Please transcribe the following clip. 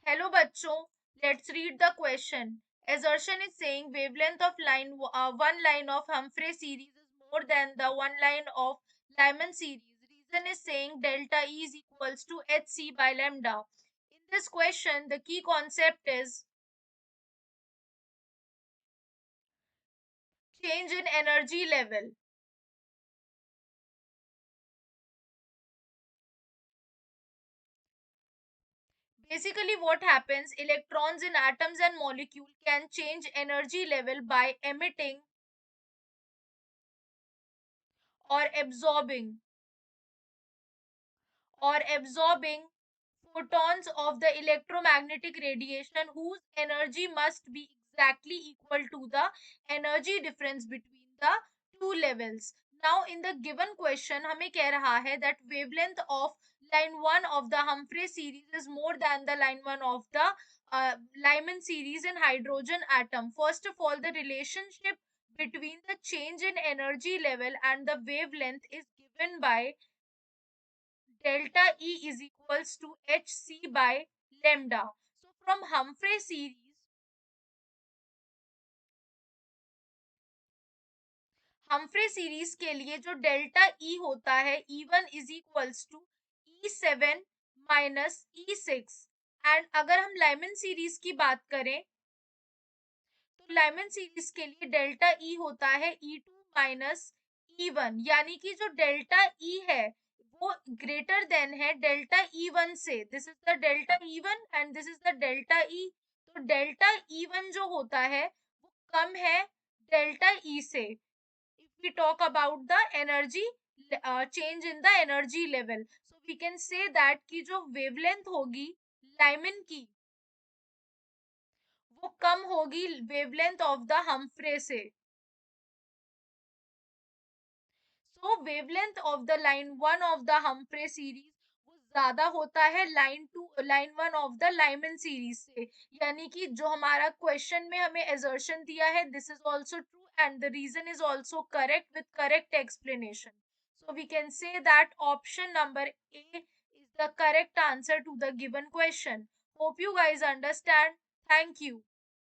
Hello bachcho, let's read the question. Assertion is saying wavelength of one line of Humphrey series is more than the one line of Lyman series. Reason is saying delta E is equals to hc by lambda. In this question, the key concept is change in energy level. Basically, what happens, electrons in atoms and molecules can change energy level by emitting or absorbing or absorbing photons of the electromagnetic radiation whose energy must be exactly equal to the energy difference between the two levels. Now in the given question हमें कह रहा है that wavelength of line 1 of the Humphrey series is more than the line 1 of the Lyman series in hydrogen atom. First of all, the relationship between the change in energy level and the wavelength is given by delta E is equals to hc by lambda. So from Humphrey series के लिए जो delta E होता है E1 is equals to E7 minus E6 and अगर हम Lyman series की बात करें तो लाइमन सीरीज के लिए डेल्टा E होता है E2 माइनस E1 यानी कि जो डेल्टा E है वो ग्रेटर देन है डेल्टा E1 से. This is the delta E1 and this is the delta E. तो डेल्टा E1 जो होता है वो कम है डेल्टा E से. If we talk about the energy change in the energy level, so we can say that कि जो wavelength होगी लाइमन की वो कम होगी wavelength of the Humphrey से. So wavelength of the line 1 of the Humphrey series वो ज्यादा होता है line 1 of the Lyman series से. यानी कि जो हमारा question में हमें assertion दिया है this is also true and the reason is also correct with correct explanation. So we can say that option number A is the correct answer to the given question. Hope you guys understand. Thank you.